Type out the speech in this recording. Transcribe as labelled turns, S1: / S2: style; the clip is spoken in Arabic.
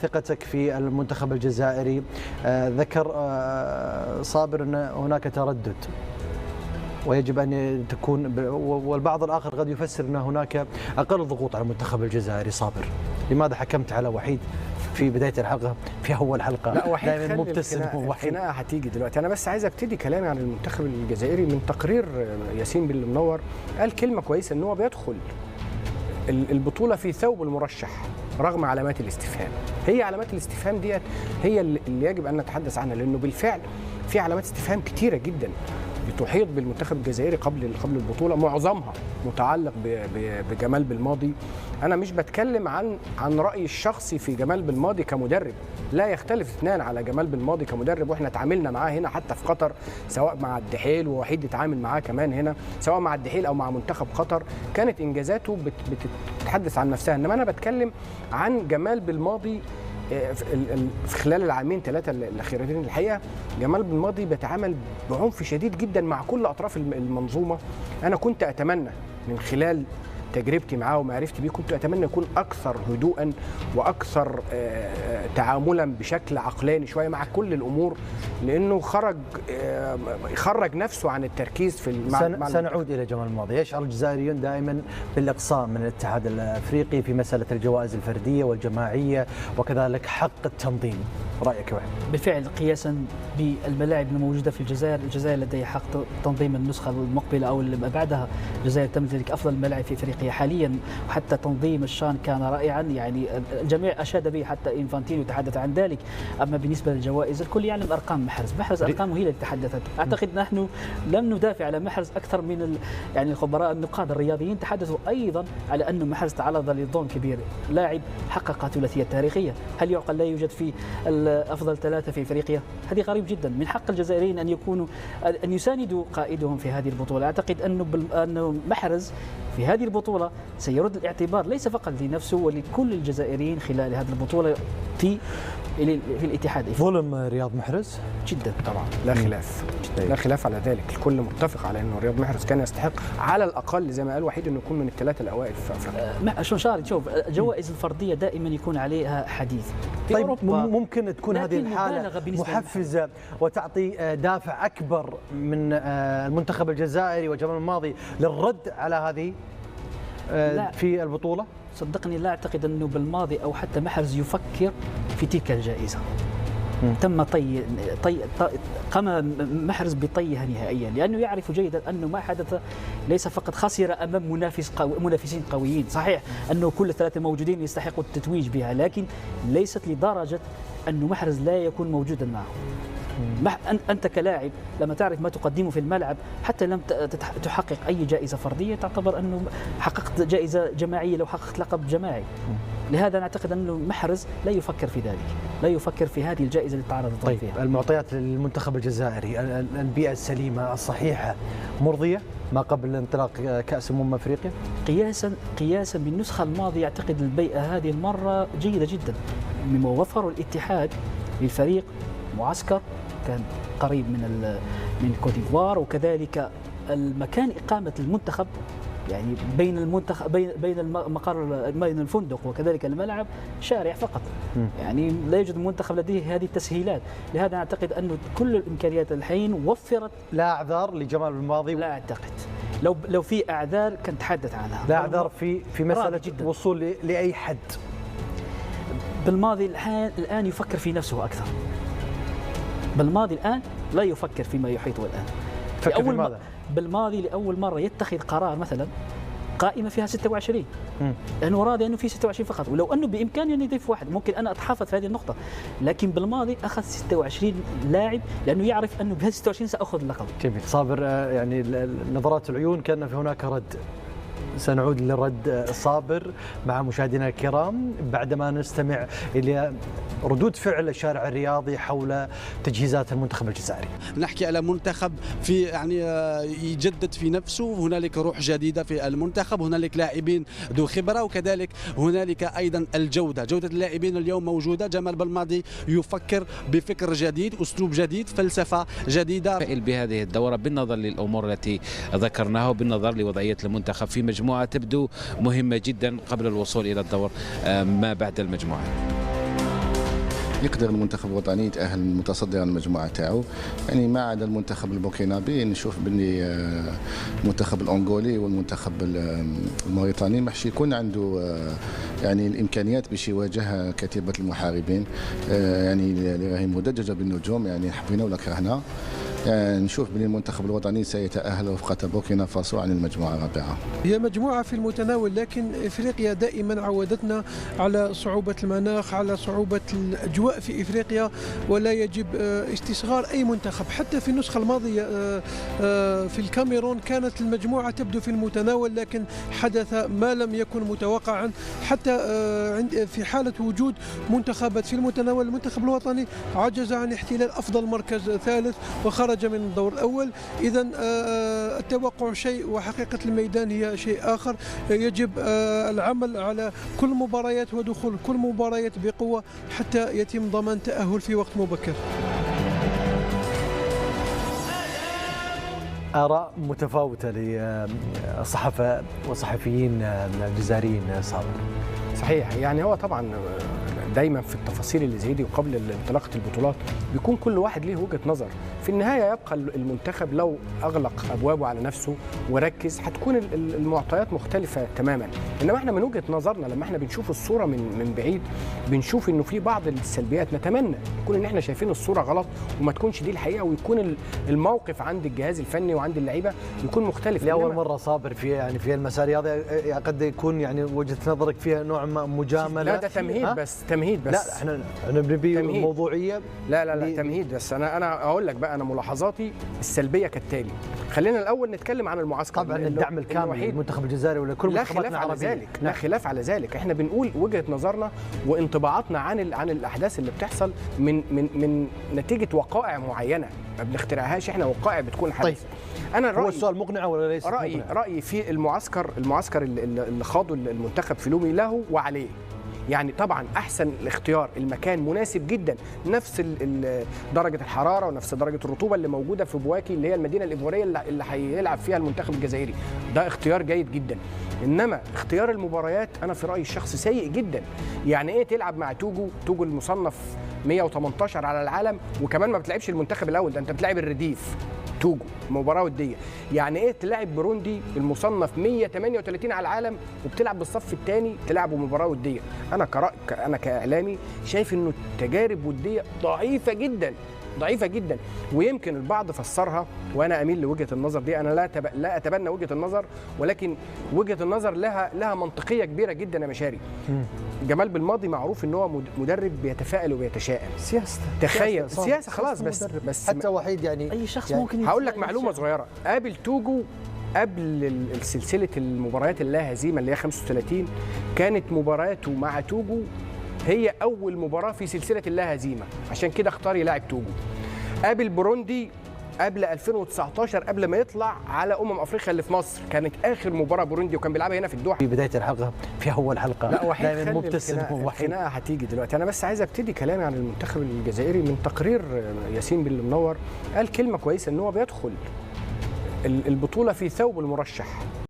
S1: ثقتك في المنتخب الجزائري. ذكر صابر أن هناك تردد ويجب أن تكون، والبعض الآخر قد يفسر أن هناك أقل ضغوط على المنتخب الجزائري. صابر، لماذا حكمت على وحيد في بداية الحلقة، في أول حلقة؟
S2: لا وحيد
S1: دائما مبتسم.
S2: الخناقة هتيجي دلوقتي. أنا بس عايز أبتدي كلامي عن المنتخب الجزائري من تقرير ياسين بن المنور. قال كلمة كويسة، إن هو بيدخل البطولة في ثوب المرشح رغم علامات الاستفهام. هي علامات الاستفهام ديت هي اللي يجب أن نتحدث عنها، لأنه بالفعل في علامات استفهام كتيرة جدا بتحيط بالمنتخب الجزائري قبل البطولة، معظمها متعلق بجمال بالماضي. أنا مش بتكلم عن رأيي الشخصي في جمال بالماضي كمدرب، لا يختلف اثنان على جمال بالماضي كمدرب، واحنا اتعاملنا معاه هنا حتى في قطر، سواء مع الدحيل ووحيد اتعامل معاه كمان هنا، سواء مع الدحيل أو مع منتخب قطر، كانت إنجازاته بتتحدث عن نفسها. إنما أنا بتكلم عن جمال بالماضي في خلال العامين ثلاثة الأخيرتين. الحقيقة جمال بالماضي بيتعامل بعنف شديد جدا مع كل أطراف المنظومة. أنا كنت أتمنى من خلال تجربتي معاه ومعرفتي بيه، كنت أتمنى يكون أكثر هدوءا وأكثر تعاملا بشكل عقلاني شوية مع كل الأمور، لأنه خرج نفسه عن التركيز في
S1: سنعود إلى جمال الماضي. يشعر الجزائريون دائما بالإقصاء من الاتحاد الأفريقي في مسألة الجوائز الفردية والجماعية وكذلك حق التنظيم. رأيك واحد؟
S3: بالفعل قياسا بالملاعب الموجودة في الجزائر لديها حق تنظيم النسخة المقبلة أو اللي بعدها. الجزائر تمتلك أفضل الملاعب في أفريقيا حاليا، وحتى تنظيم الشان كان رائعا، يعني الجميع أشاد به، حتى إنفانتينو تحدث عن ذلك. أما بالنسبة للجوائز الكل يعلم أرقام محرز أرقامه هي التي تحدثت. أعتقد نحن لم ندافع على محرز أكثر من يعني الخبراء النقاد الرياضيين تحدثوا أيضا على أن محرز تعرض لظلم كبير. لاعب حقق ثلاثية تاريخية، هل يعقل لا يوجد في أفضل ثلاثة في أفريقيا؟ هذه غريب جدا. من حق الجزائريين أن يساندوا قائدهم في هذه البطولة. أعتقد أنه محرز في هذه البطولة سيرد الاعتبار ليس فقط لنفسه ولكل الجزائريين خلال هذه البطولة في الاتحاد.
S1: ظلم رياض محرز
S2: جدا طبعا، لا خلاف، لا خلاف على ذلك. الكل متفق على انه رياض محرز كان يستحق على الاقل زي ما قال وحيد انه يكون من الثلاثه الاوائل في افريقيا.
S3: شو شاري، شوف الجوائز الفرديه دائما يكون عليها حديث.
S1: طيب ممكن تكون هذه الحاله محفزه وتعطي دافع اكبر من المنتخب الجزائري وجمال الماضي للرد على هذه في البطوله؟
S3: صدقني لا أعتقد أنه بالماضي أو حتى محرز يفكر في تلك الجائزة. تم قام محرز بطيها نهائيا، لأنه يعرف جيدا أنه ما حدث ليس فقط خسر أمام منافسين قويين. صحيح أنه كل الثلاثة موجودين يستحقوا التتويج بها، لكن ليست لدرجة أنه محرز لا يكون موجودا معه. أنت كلاعب لما تعرف ما تقدمه في الملعب، حتى لم تحقق أي جائزة فردية تعتبر أنه حققت جائزة جماعية لو حققت لقب جماعي. لهذا نعتقد أنه محرز لا يفكر في ذلك، لا يفكر في هذه الجائزة اللي تعرض
S1: طيب
S3: فيها.
S1: المعطيات للمنتخب الجزائري، البيئة السليمة الصحيحة مرضية ما قبل انطلاق كأس أفريقيا؟
S3: قياسا بالنسخة الماضية أعتقد البيئة هذه المرة جيدة جدا. مما وفروا الاتحاد للفريق معسكر كان قريب من كوت ديفوار، وكذلك المكان إقامة المنتخب يعني بين المنتخب بين المقر بين الفندق وكذلك الملعب شارع فقط. يعني لا يوجد منتخب لديه هذه التسهيلات. لهذا أعتقد أنه كل الإمكانيات الحين وفرت.
S1: لا أعذار لجمال بالماضي؟
S3: لا أعتقد. لو في أعذار كنت تحدث عنها.
S1: لا أعذار في مسألة وصول لأي حد.
S3: بالماضي الآن يفكر في نفسه أكثر. بالماضي الآن لا يفكر فيما يحيطه الآن. بالماضي لأول مرة يتخذ قرار مثلا قائمة فيها 26، لأنه راضي أنه في 26 فقط، ولو أنه بإمكاني أن يضيف واحد ممكن أنا أتحافظ في هذه النقطة. لكن بالماضي أخذ 26 لاعب لأنه يعرف أنه بهذه 26 سأخذ اللقب.
S1: جميل. صابر، يعني نظرات العيون كان في هناك رد. سنعود لرد صابر مع مشاهدينا الكرام بعدما نستمع إلى ردود فعل الشارع الرياضي حول تجهيزات المنتخب الجزائري.
S4: نحكي على منتخب في يعني يجدد في نفسه، هنالك روح جديدة في المنتخب، هنالك لاعبين ذو خبرة، وكذلك هنالك أيضا جودة اللاعبين اليوم موجودة. جمال بالماضي يفكر بفكر جديد، أسلوب جديد، فلسفة جديدة
S5: بهذه الدورة، بالنظر للأمور التي ذكرناها وبالنظر لوضعية المنتخب في مجموعة تبدو مهمة جدا قبل الوصول إلى الدور ما بعد المجموعة.
S6: يقدر المنتخب الوطني يتأهل متصدر المجموعة تاعو، يعني ما عدا المنتخب البوركينابي نشوف باللي المنتخب الأنغولي والمنتخب الموريتاني ماحش يكون عنده يعني الإمكانيات باش يواجه كتيبة المحاربين يعني اللي راهي مدججة بالنجوم، يعني حبينا ولا كرهنا. يعني نشوف بلي المنتخب الوطني سيتأهل وفقة بوركينا فاسو عن المجموعة الرابعة.
S7: هي مجموعة في المتناول، لكن إفريقيا دائما عودتنا على صعوبة المناخ، على صعوبة الأجواء في إفريقيا، ولا يجب استصغار أي منتخب. حتى في النسخة الماضية في الكاميرون كانت المجموعة تبدو في المتناول، لكن حدث ما لم يكن متوقعا. حتى في حالة وجود منتخبات في المتناول، المنتخب الوطني عجز عن احتلال أفضل مركز ثالث وخرج من الدور الأول. إذا التوقع شيء وحقيقة الميدان هي شيء آخر. يجب العمل على كل مباريات ودخول كل مباريات بقوة حتى يتم ضمان تأهل في وقت مبكر.
S1: آراء متفاوتة للصحفة والصحفيين الجزائريين صابر.
S2: صحيح، يعني هو طبعا دايما في التفاصيل اللي زي دي وقبل انطلاقه البطولات بيكون كل واحد ليه وجهه نظر. في النهايه يبقى المنتخب لو اغلق ابوابه على نفسه وركز هتكون المعطيات مختلفه تماما. انما احنا من وجهه نظرنا لما احنا بنشوف الصوره من بعيد بنشوف انه في بعض السلبيات. نتمنى يكون ان احنا شايفين الصوره غلط وما تكونش دي الحقيقه، ويكون الموقف عند الجهاز الفني وعند اللعيبه يكون مختلف.
S1: لاول مره صابر في يعني في المسار هذا قد يكون يعني وجهه نظرك فيها نوع ما مجامله.
S2: لا ده تمهيد بس
S1: لا احنا بنبي موضوعيه.
S2: لا تمهيد بس. انا اقول لك بقى، انا ملاحظاتي السلبيه كالتالي. خلينا الاول نتكلم عن المعسكر.
S1: طبعا الدعم الكامل للمنتخب الجزائري ولا كل منتخباتنا العربيه.
S2: لا خلاف على ذلك، احنا بنقول وجهه نظرنا وانطباعاتنا عن الاحداث اللي بتحصل من نتيجه وقائع معينه ما بنخترعهاش احنا، وقائع بتكون حدث.
S1: طيب
S2: انا
S1: هو السؤال مقنع ولا ليس مقنع؟
S2: رايي في المعسكر اللي خاضه المنتخب في لومي له وعليه. يعني طبعا احسن الاختيار، المكان مناسب جدا، نفس درجه الحراره ونفس درجه الرطوبه اللي موجوده في بواكي اللي هي المدينه الايفواريه اللي هيلعب فيها المنتخب الجزائري. ده اختيار جيد جدا. انما اختيار المباريات انا في رايي الشخصي سيء جدا. يعني ايه تلعب مع توجو المصنف 118 على العالم وكمان ما بتلعبش المنتخب الاول، ده انت بتلعب الرديف توجو مباراه وديه. يعني ايه تلعب بروندي المصنف 138 على العالم وبتلعب بالصف الثاني تلعبوا مباراه وديه؟ انا كاعلامي شايف انه التجارب وديه ضعيفه جدا. ويمكن البعض فسرها، وانا اميل لوجهه النظر دي. انا لا اتبنى وجهه النظر، ولكن وجهه النظر لها منطقيه كبيره جدا يا مشاري. جمال بالماضي معروف ان هو مدرب بيتفائل وبيتشائم.
S1: سياسته
S2: تخيل سياسه خلاص. بس
S1: حتى وحيد يعني
S3: اي شخص
S1: يعني
S3: ممكن.
S2: هقول لك معلومه صغيره. قابل توجو قبل سلسله المباريات اللا هزيمه اللي هي 35 كانت مبارياته مع توجو هي اول مباراه في سلسله اللا هزيمه، عشان كده اختار يلاعب توجو. قابل بوروندي قبل 2019 قبل ما يطلع على افريقيا اللي في مصر، كانت اخر مباراه بوروندي وكان بيلعبها هنا في الدوحه.
S1: في بدايه الحلقه في اول حلقه
S2: لا وحيد
S1: دائما مبتسم.
S2: الخناقه هتيجي دلوقتي. انا بس عايز ابتدي كلامي عن المنتخب الجزائري من تقرير ياسين بن المنور. قال كلمه كويسه ان هو بيدخل البطوله في ثوب المرشح.